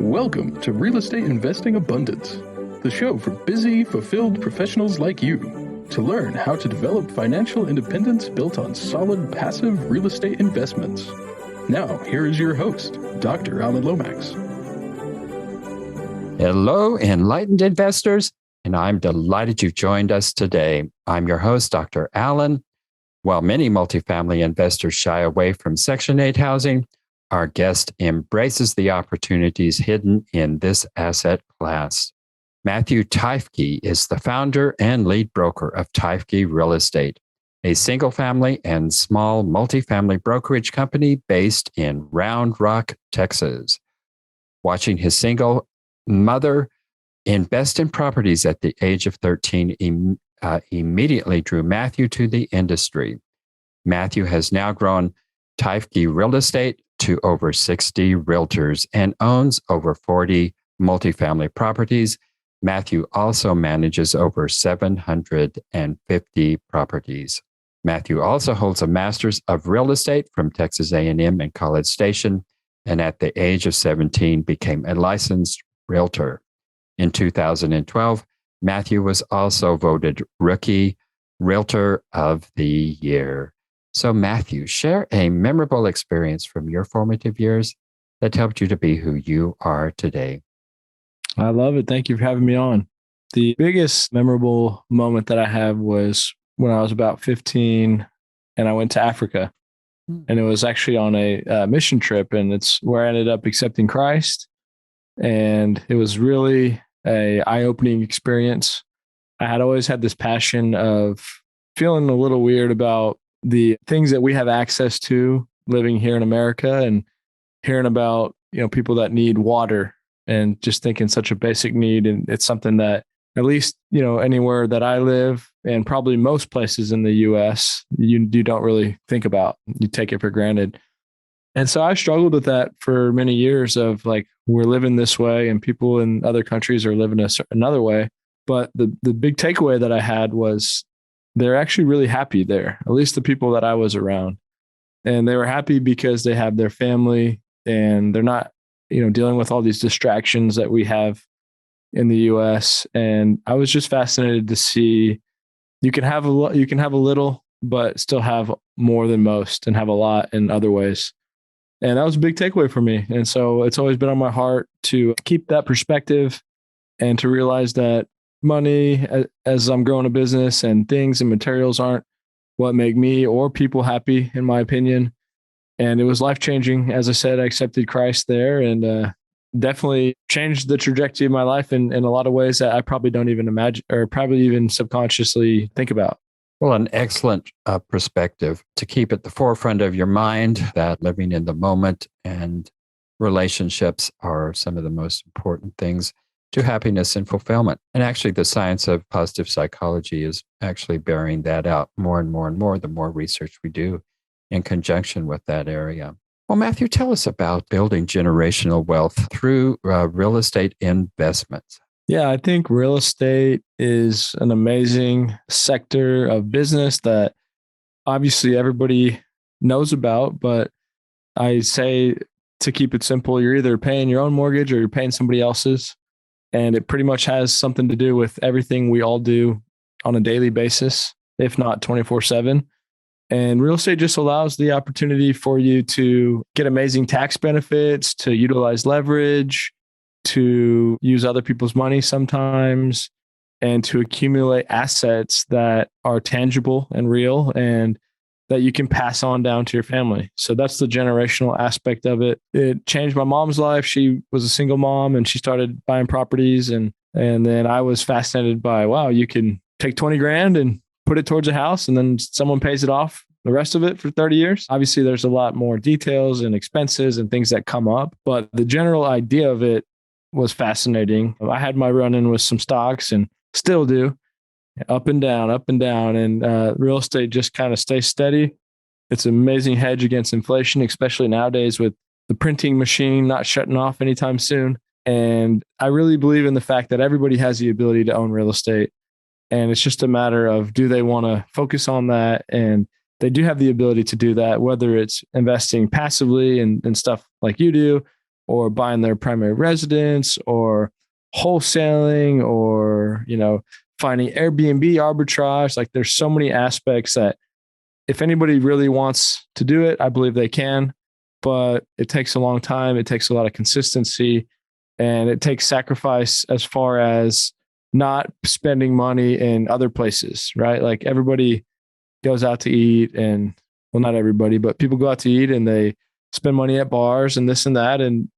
Welcome to Real Estate Investing Abundance, the show for busy, fulfilled professionals like you to learn how to develop financial independence built on solid, passive real estate investments. Now, here is your host, Dr. Alan Lomax. Hello, enlightened investors, and I'm delighted you've joined us today. I'm your host, Dr. Alan. While many multifamily investors shy away from Section 8 housing, our guest embraces the opportunities hidden in this asset class. Matthew Teifke is the founder and lead broker of Teifke Real Estate, a single-family and small multifamily brokerage company based in Round Rock, Texas. Watching his single mother invest in properties at the age of 13 immediately drew Matthew to the industry. Matthew has now grown Teifke Real Estate to over 60 realtors and owns over 40 multifamily properties. Matthew also manages over 750 properties. Matthew also holds a Master's of Real Estate from Texas A&M and College Station, and at the age of 17 became a licensed realtor. In 2012, Matthew was also voted Rookie Realtor of the Year. So Matthew, share a memorable experience from your formative years that helped you to be who you are today. I love it. Thank you for having me on. The biggest memorable moment that I have was when I was about 15 and I went to Africa. And it was actually on a mission trip, and it's where I ended up accepting Christ. And it was really an eye-opening experience. I had always had this passion of feeling a little weird about the things that we have access to living here in America, and hearing about, people that need water, and just thinking such a basic need. And it's something that at least, anywhere that I live, and probably most places in the US, you don't really think about. You take it for granted. And so I struggled with that for many years of like, we're living this way and people in other countries are living another way. But the big takeaway that I had was they're actually really happy there, at least the people that I was around. And they were happy because they have their family and they're not, dealing with all these distractions that we have in the US. And I was just fascinated to see you can have a little, but still have more than most, and have a lot in other ways. And that was a big takeaway for me. And so it's always been on my heart to keep that perspective and to realize that money, as I'm growing a business, and things and materials aren't what make me or people happy, in my opinion. And it was life-changing. As I said, I accepted Christ there, and definitely changed the trajectory of my life in a lot of ways that I probably don't even imagine, or probably even subconsciously think about. Well, an excellent perspective to keep at the forefront of your mind, that living in the moment and relationships are some of the most important things to happiness and fulfillment. And actually, the science of positive psychology is actually bearing that out more and more and more, the more research we do in conjunction with that area. Well, Matthew, tell us about building generational wealth through real estate investments. Yeah, I think real estate is an amazing sector of business that obviously everybody knows about, but I say, to keep it simple, you're either paying your own mortgage or you're paying somebody else's. And it pretty much has something to do with everything we all do on a daily basis, if not 24/7. And real estate just allows the opportunity for you to get amazing tax benefits, to utilize leverage, to use other people's money sometimes, and to accumulate assets that are tangible and real, and that you can pass on down to your family. So that's the generational aspect of it. It changed my mom's life. She was a single mom and she started buying properties. And then I was fascinated by, wow, you can take 20 grand and put it towards a house, and then someone pays it off the rest of it for 30 years. Obviously, there's a lot more details and expenses and things that come up, but the general idea of it was fascinating. I had my run-in with some stocks and still do. Up and down. And real estate just kind of stays steady. It's an amazing hedge against inflation, especially nowadays with the printing machine not shutting off anytime soon. And I really believe in the fact that everybody has the ability to own real estate. And it's just a matter of, do they want to focus on that? And they do have the ability to do that, whether it's investing passively and stuff like you do, or buying their primary residence or wholesaling or, finding Airbnb arbitrage. Like there's so many aspects that if anybody really wants to do it, I believe they can, but it takes a long time. It takes a lot of consistency and it takes sacrifice as far as not spending money in other places, right? Like everybody goes out to eat and, well, not everybody, but people go out to eat and they spend money at bars and this and that. And,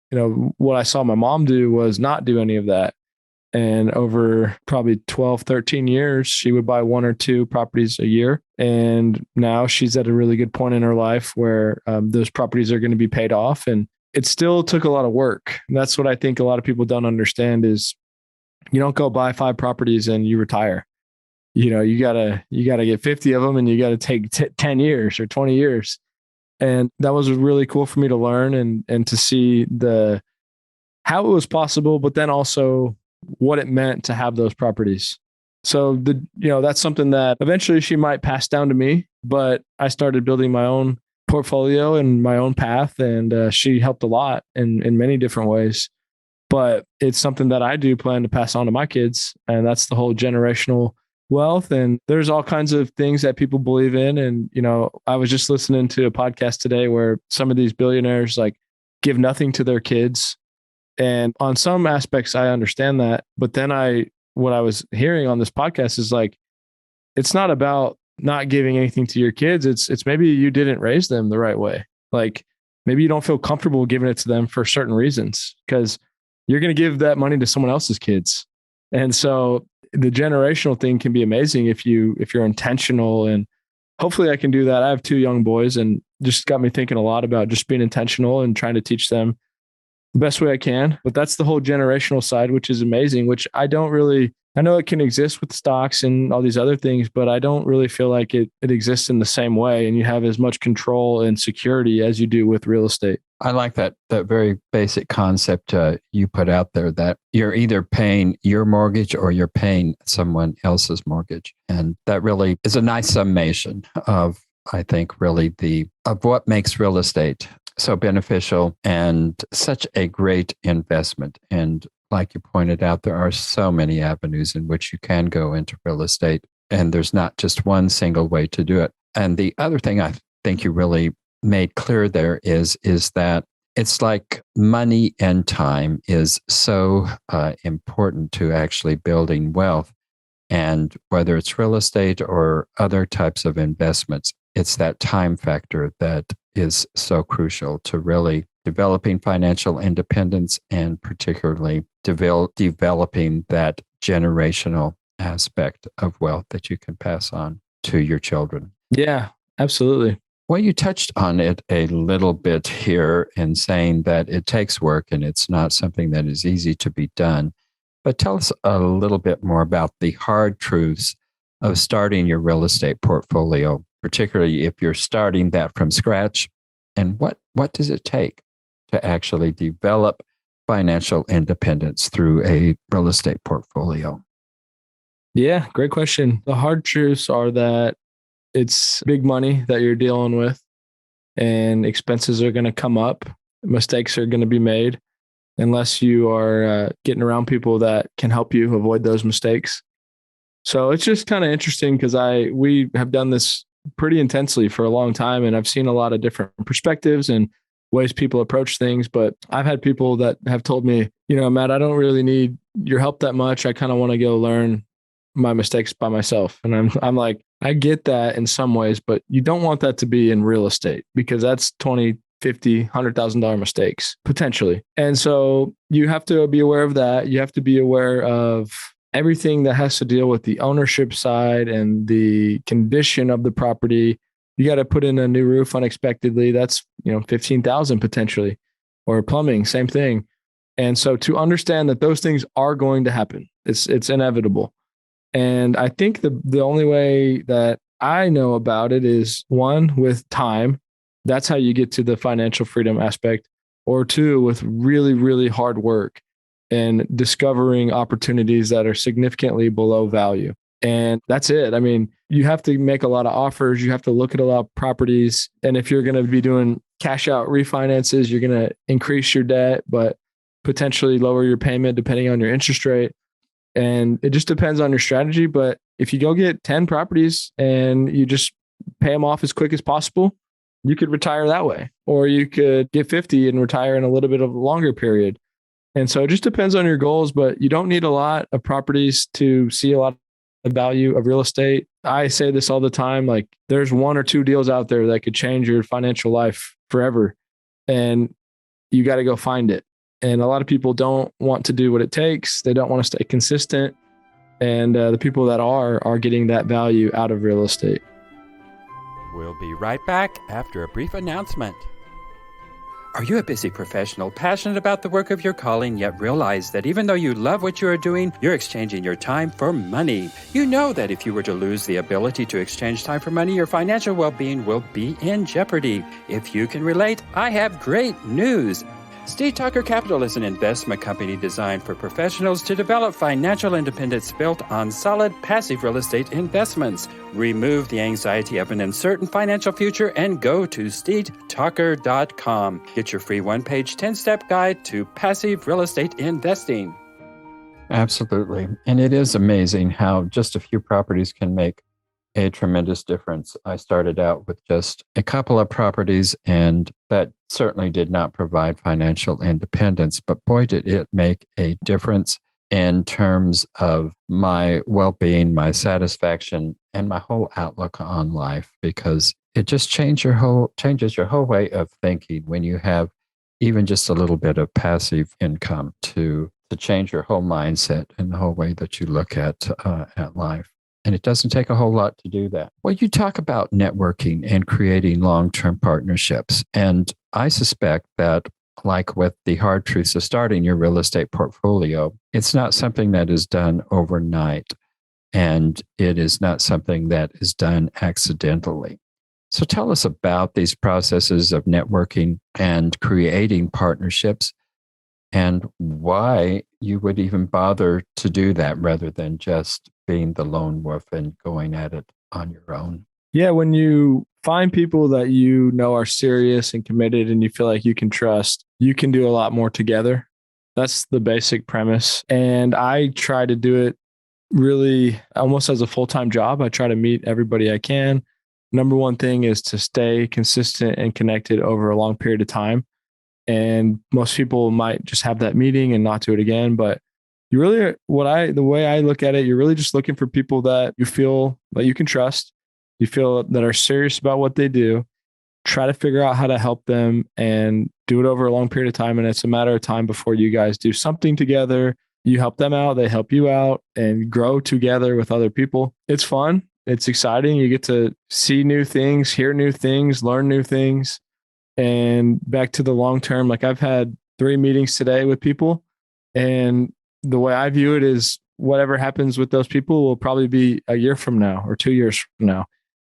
what I saw my mom do was not do any of that. And over probably 12, 13 years, she would buy one or two properties a year. And now she's at a really good point in her life where those properties are going to be paid off. And it still took a lot of work. And that's what I think a lot of people don't understand is you don't go buy 5 properties and you retire. You gotta get 50 of them and you got to take 10 years or 20 years. And that was really cool for me to learn and to see how it was possible, but then also what it meant to have those properties. So that's something that eventually she might pass down to me, but I started building my own portfolio and my own path. And she helped a lot in many different ways, but it's something that I do plan to pass on to my kids. And that's the whole generational wealth. And there's all kinds of things that people believe in. And, I was just listening to a podcast today where some of these billionaires like give nothing to their kids. And on some aspects, I understand that. But then what I was hearing on this podcast is like, it's not about not giving anything to your kids. It's maybe you didn't raise them the right way. Like maybe you don't feel comfortable giving it to them for certain reasons because you're going to give that money to someone else's kids. And so the generational thing can be amazing if you're intentional. And hopefully I can do that. I have 2 young boys and just got me thinking a lot about just being intentional and trying to teach them the best way I can. But that's the whole generational side, which is amazing, which I know it can exist with stocks and all these other things, but I don't really feel like it exists in the same way. And you have as much control and security as you do with real estate. I like that very basic concept you put out there that you're either paying your mortgage or you're paying someone else's mortgage. And that really is a nice summation of, I think, really of what makes real estate so beneficial and such a great investment. And like you pointed out, there are so many avenues in which you can go into real estate, and there's not just one single way to do it. And the other thing I think you really made clear there is that it's like money and time is so important to actually building wealth. And whether it's real estate or other types of investments, it's that time factor that is so crucial to really developing financial independence and particularly developing that generational aspect of wealth that you can pass on to your children. Yeah, absolutely. Well, you touched on it a little bit here in saying that it takes work and it's not something that is easy to be done. But tell us a little bit more about the hard truths of starting your real estate portfolio, particularly if you're starting that from scratch. And what does it take to actually develop financial independence through a real estate portfolio? Yeah, great question. The hard truths are that it's big money that you're dealing with and expenses are going to come up. Mistakes are going to be made unless you are getting around people that can help you avoid those mistakes. So it's just kind of interesting because we have done this pretty intensely for a long time, and I've seen a lot of different perspectives and ways people approach things. But I've had people that have told me, Matt, I don't really need your help that much. I kind of want to go learn my mistakes by myself. And I'm like, I get that in some ways, but you don't want that to be in real estate because that's $20,000, $50,000, $100,000 mistakes potentially. And so you have to be aware of that. You have to be aware of everything that has to deal with the ownership side and the condition of the property. You got to put in a new roof unexpectedly. That's, $15,000 potentially, or plumbing, same thing. And so to understand that those things are going to happen, it's inevitable. And I think the only way that I know about it is 1, with time. That's how you get to the financial freedom aspect, or 2, with really, really hard work and discovering opportunities that are significantly below value. And that's it. I mean, you have to make a lot of offers. You have to look at a lot of properties. And if you're going to be doing cash out refinances, you're going to increase your debt, but potentially lower your payment depending on your interest rate. And it just depends on your strategy. But if you go get 10 properties and you just pay them off as quick as possible, you could retire that way. Or you could get 50 and retire in a little bit of a longer period. And so it just depends on your goals, but you don't need a lot of properties to see a lot of value of real estate. I say this all the time, like there's one or two deals out there that could change your financial life forever. And you got to go find it. And a lot of people don't want to do what it takes. They don't want to stay consistent. And the people that are getting that value out of real estate. We'll be right back after a brief announcement. Are you a busy professional, passionate about the work of your calling, yet realize that even though you love what you are doing, you're exchanging your time for money? You know that if you were to lose the ability to exchange time for money, your financial well-being will be in jeopardy. If you can relate, I have great news. Steve Tucker Capital is an investment company designed for professionals to develop financial independence built on solid passive real estate investments. Remove the anxiety of an uncertain financial future and go to stevetucker.com. Get your free one-page 10-step guide to passive real estate investing. Absolutely. And it is amazing how just a few properties can make a tremendous difference. I started out with just a couple of properties, and that certainly did not provide financial independence, but boy, did it make a difference in terms of my well-being, my satisfaction, and my whole outlook on life, because it just changes your whole way of thinking when you have even just a little bit of passive income to change your whole mindset and the whole way that you look at life. And it doesn't take a whole lot to do that. Well, you talk about networking and creating long-term partnerships. And I suspect that, like with the hard truths of starting your real estate portfolio, it's not something that is done overnight. And it is not something that is done accidentally. So tell us about these processes of networking and creating partnerships, and why you would even bother to do that rather than just being the lone wolf and going at it on your own. Yeah, when you find people that you know are serious and committed and you feel like you can trust, you can do a lot more together. That's the basic premise. And I try to do it really almost as a full-time job. I try to meet everybody I can. Number one thing is to stay consistent and connected over a long period of time. And most people might just have that meeting and not do it again. But you really, the way I look at it, you're really just looking for people that you feel that you can trust, you feel that are serious about what they do. Try to figure out how to help them and do it over a long period of time. And it's a matter of time before you guys do something together. You help them out, they help you out, and grow together with other people. It's fun. It's exciting. You get to see new things, hear new things, learn new things. And back to the long term, like I've had 3 meetings today with people, and the way I view it is whatever happens with those people will probably be a year from now or 2 years from now.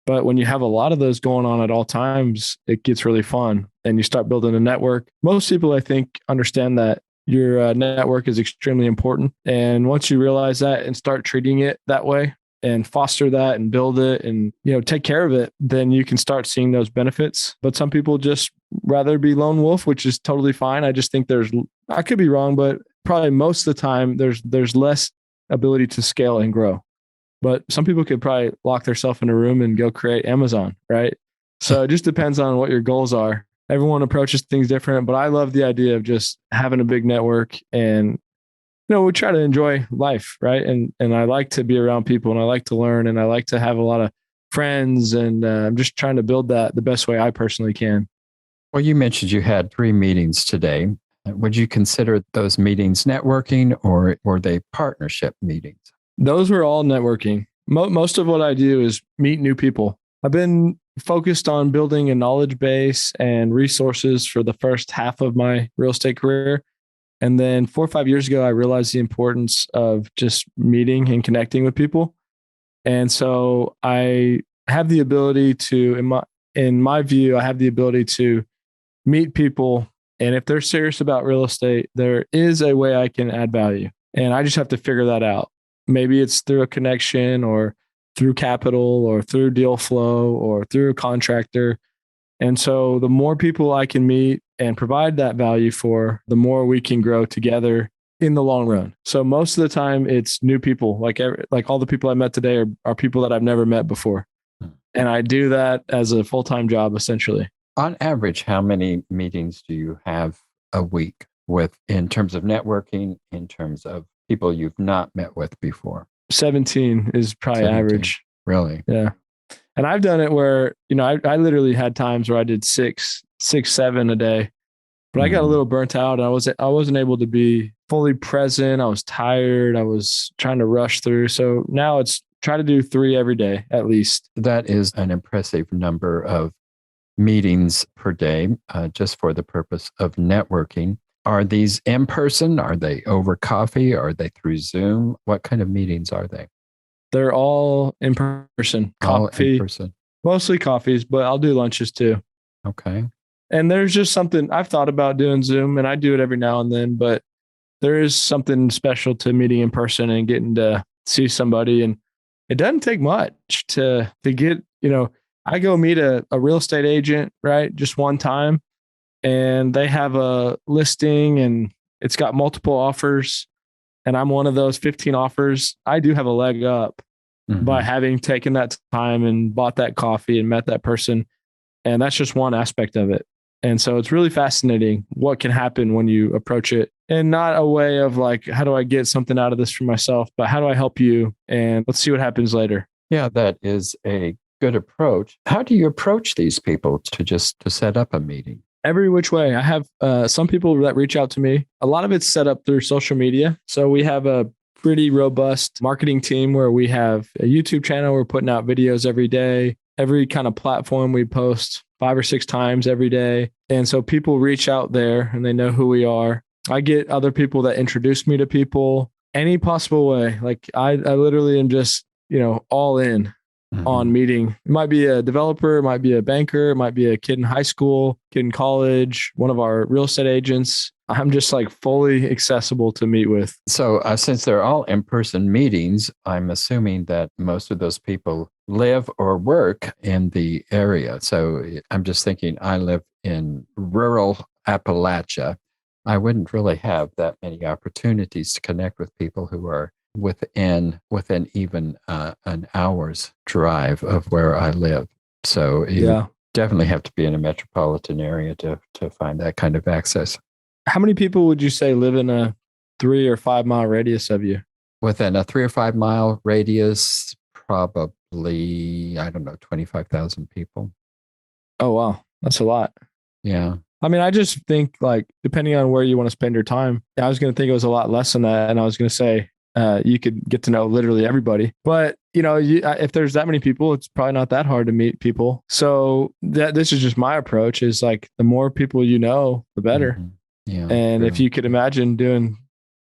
But when you have a lot of those going on at all times, it gets really fun and you start building a network. Most people, I think, understand that your network is extremely important. And once you realize that and start treating it that way and foster that and build it and, take care of it, then you can start seeing those benefits. But some people just rather be lone wolf, which is totally fine. I just think I could be wrong, but probably most of the time there's less ability to scale and grow. But some people could probably lock themselves in a room and go create Amazon, right? So it just depends on what your goals are. Everyone approaches things different, but I love the idea of just having a big network and, we try to enjoy life, right? And I like to be around people and I like to learn and I like to have a lot of friends, and I'm just trying to build that the best way I personally can. Well, you mentioned you had 3 meetings today. Would you consider those meetings networking, or were they partnership meetings? Those were all networking. Most of what I do is meet new people. I've been focused on building a knowledge base and resources for the first half of my real estate career. And then 4 or 5 years ago, I realized the importance of just meeting and connecting with people. And so I have the ability to, in my view, I have the ability to meet people. And if they're serious about real estate, there is a way I can add value. And I just have to figure that out. Maybe it's through a connection or through capital or through deal flow or through a contractor. And so the more people I can meet and provide that value for, the more we can grow together in the long run. So most of the time it's new people, like all the people I met today are people that I've never met before. And I do that as a full-time job, essentially. On average, how many meetings do you have a week in terms of networking, in terms of people you've not met with before? 17 is probably 17. Average. Really? Yeah. And I've done it where, I literally had times where I did six, 7 a day, but I got a little burnt out and I wasn't able to be fully present. I was tired. I was trying to rush through. So now it's try to do 3 every day, at least. That is an impressive number of meetings per day, just for the purpose of networking. Are these in person? Are they over coffee? Are they through Zoom? What kind of meetings are they? They're all in person. All Coffee, in person. mostly coffees, but I'll do lunches too. Okay. And there's just something I've thought about doing Zoom, and I do it every now and then, but there is something special to meeting in person and getting to see somebody. And it doesn't take much to get, I go meet a real estate agent, right? Just one time, and they have a listing and it's got multiple offers. And I'm one of those 15 offers. I do have a leg up by having taken that time and bought that coffee and met that person. And that's just one aspect of it. And so it's really fascinating what can happen when you approach it, and not a way of like, how do I get something out of this for myself, but how do I help you? And let's see what happens later. Yeah, that is a good approach. How do you approach these people to set up a meeting? Every which way. I have some people that reach out to me. A lot of it's set up through social media. So we have a pretty robust marketing team where we have a YouTube channel. We're putting out videos every day. Every kind of platform we post 5 or 6 times every day. And so people reach out there and they know who we are. I get other people that introduce me to people any possible way. Like I literally am just, all in on meeting. It might be a developer, it might be a banker, it might be a kid in high school, kid in college, one of our real estate agents. I'm just like fully accessible to meet with. So since they're all in-person meetings, I'm assuming that most of those people live or work in the area. So I'm just thinking, I live in rural Appalachia. I wouldn't really have that many opportunities to connect with people who are within even an hour's drive of where I live. So you definitely have to be in a metropolitan area to find that kind of access. How many people would you say live in a 3 or 5 mile radius of you? Within a 3 or 5 mile radius, probably, 25,000 people. Oh, wow. That's a lot. Yeah. I mean, I just think like, depending on where you want to spend your time, I was going to think it was a lot less than that. And I was going to say, you could get to know literally everybody. But, if there's that many people, it's probably not that hard to meet people. So this is just my approach, is like, the more people you know, the better. Mm-hmm. Yeah, and if you could imagine doing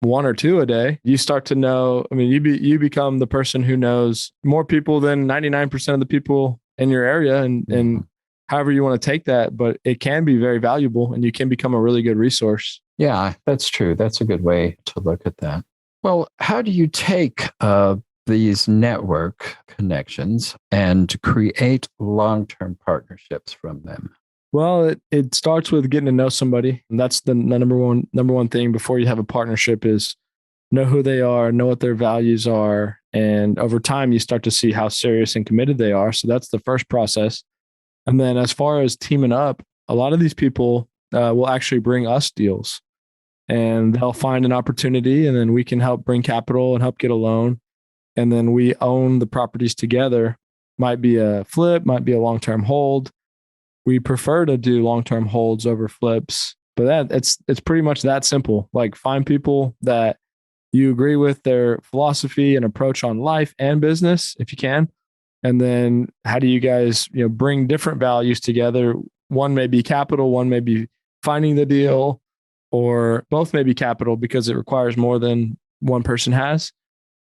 1 or 2 a day, you start to know, you become the person who knows more people than 99% of the people in your area, and however you want to take that, but it can be very valuable and you can become a really good resource. Yeah, that's true. That's a good way to look at that. Well, how do you take these network connections and create long-term partnerships from them? Well, it starts with getting to know somebody. And that's the number one thing before you have a partnership, is know who they are, know what their values are. And over time, you start to see how serious and committed they are. So that's the first process. And then as far as teaming up, a lot of these people will actually bring us deals, and they'll find an opportunity, and then we can help bring capital and help get a loan. And then we own the properties together. Might be a flip, might be a long-term hold. We prefer to do long-term holds over flips, but it's pretty much that simple. Like, find people that you agree with their philosophy and approach on life and business, if you can. And then how do you guys, bring different values together? One may be capital, one may be finding the deal, or both may be capital because it requires more than one person has,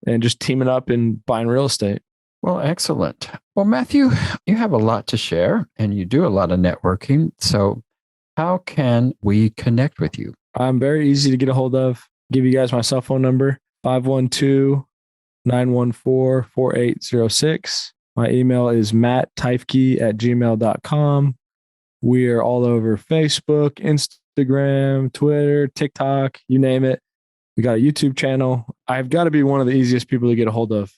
and just teaming up and buying real estate. Well, excellent. Well, Matthew, you have a lot to share and you do a lot of networking. So how can we connect with you? I'm very easy to get a hold of. Give you guys my cell phone number, 512-914-4806. My email is mattteifke@gmail.com. We are all over Facebook, Instagram, Twitter, TikTok, you name it. We got a YouTube channel. I've got to be one of the easiest people to get a hold of,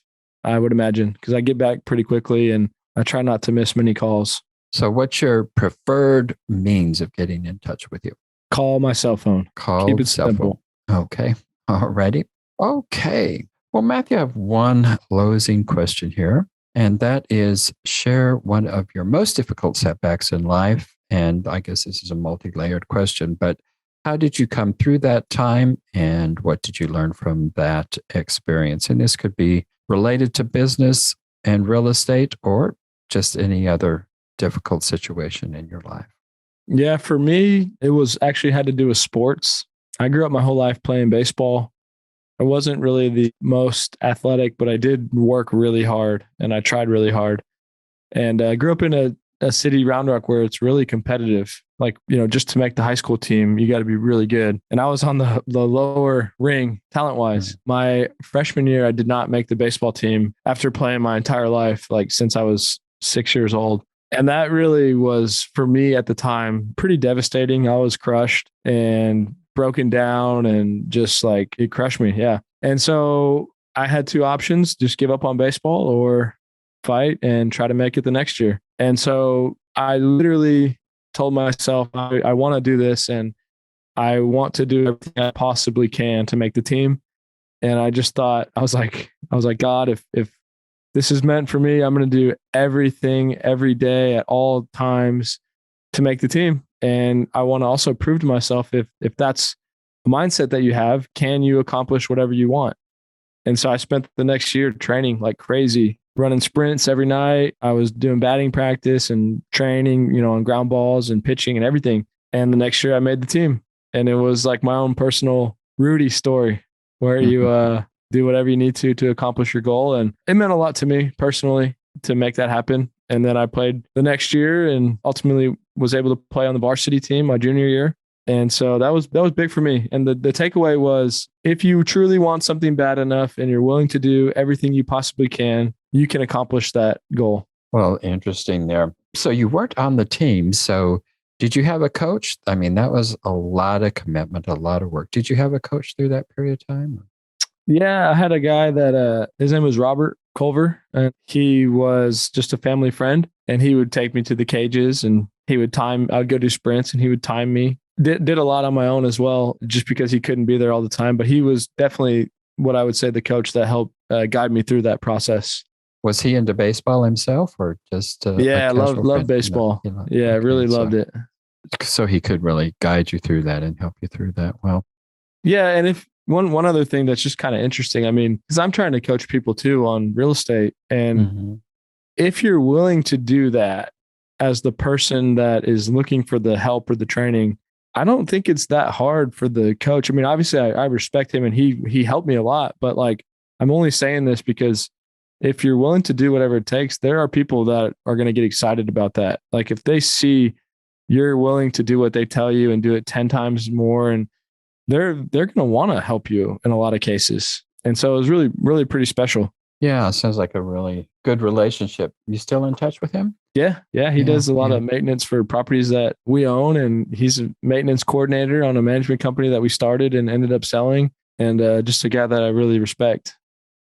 I would imagine, because I get back pretty quickly and I try not to miss many calls. So what's your preferred means of getting in touch with you? Call my cell phone. Keep it simple. Okay. Alrighty. Okay. Well, Matthew, I have one closing question here, and that is share one of your most difficult setbacks in life. And I guess this is a multi-layered question, but how did you come through that time and what did you learn from that experience? And this could be related to business and real estate or just any other difficult situation in your life. Yeah, for me, it was actually had to do with sports. I grew up my whole life playing baseball. I wasn't really the most athletic, but I did work really hard and I tried really hard. And I grew up in a city, Round Rock, where it's really competitive. Like, just to make the high school team, you got to be really good. And I was on the lower ring talent-wise. My freshman year, I did not make the baseball team after playing my entire life, like since I was 6 years old. And that really was, for me at the time, pretty devastating. I was crushed and broken down and just like it crushed me. Yeah. And so I had two options, just give up on baseball or fight and try to make it the next year. And so I literally told myself, I want to do this and I want to do everything I possibly can to make the team. And I just thought, I was like, God, if this is meant for me, I'm going to do everything every day at all times to make the team. And I want to also prove to myself, if that's a mindset that you have, can you accomplish whatever you want? And so I spent the next year training like crazy, running sprints every night. I was doing batting practice and training, on ground balls and pitching and everything. And the next year I made the team. And it was like my own personal Rudy story where you do whatever you need to accomplish your goal. And it meant a lot to me personally to make that happen. And then I played the next year and ultimately was able to play on the varsity team my junior year. And so that was big for me. And the takeaway was, if you truly want something bad enough and you're willing to do everything you possibly can, you can accomplish that goal. Well, interesting there. So you weren't on the team. So did you have a coach? I mean, that was a lot of commitment, a lot of work. Did you have a coach through that period of time? Yeah, I had a guy that his name was Robert Culver, and he was just a family friend. And he would take me to the cages and he would time, I would go do sprints and he would time me. Did a lot on my own as well, just because he couldn't be there all the time. But he was definitely what I would say the coach that helped guide me through that process. Was he into baseball himself or just? Yeah, loved baseball. No, yeah, really loved it. So he could really guide you through that and help you through that. Well, yeah. And if one other thing that's just kind of interesting, I mean, because I'm trying to coach people too on real estate. And if you're willing to do that as the person that is looking for the help or the training, I don't think it's that hard for the coach. I mean, obviously I respect him and he helped me a lot, but like, I'm only saying this because if you're willing to do whatever it takes, there are people that are going to get excited about that. Like if they see you're willing to do what they tell you and do it 10 times more, and they're going to want to help you in a lot of cases. And so it was really, really pretty special. Yeah. Sounds like a really good relationship. You still in touch with him? Yeah. He does a lot of maintenance for properties that we own. And he's a maintenance coordinator on a management company that we started and ended up selling. And just a guy that I really respect.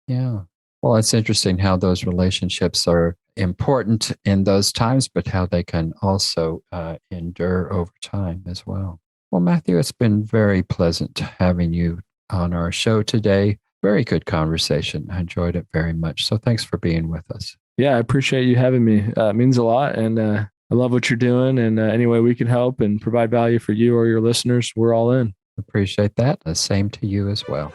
Yeah. Well, it's interesting how those relationships are important in those times, but how they can also endure over time as well. Well, Matthew, it's been very pleasant having you on our show today. Very good conversation. I enjoyed it very much. So thanks for being with us. Yeah, I appreciate you having me. It means a lot. And I love what you're doing. And any way we can help and provide value for you or your listeners, we're all in. Appreciate that. The same to you as well.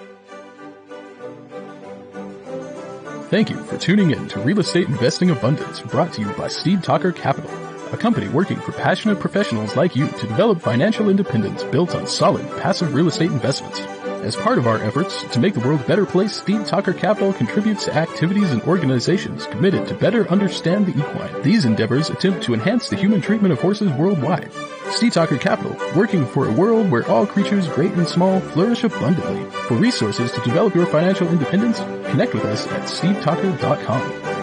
Thank you for tuning in to Real Estate Investing Abundance, brought to you by Teifke Capital, a company working for passionate professionals like you to develop financial independence built on solid, passive real estate investments. As part of our efforts to make the world a better place, Teifke Capital contributes to activities and organizations committed to better understand the equine. These endeavors attempt to enhance the human treatment of horses worldwide. Teifke Capital, working for a world where all creatures, great and small, flourish abundantly. For resources to develop your financial independence, connect with us at stevetalker.com.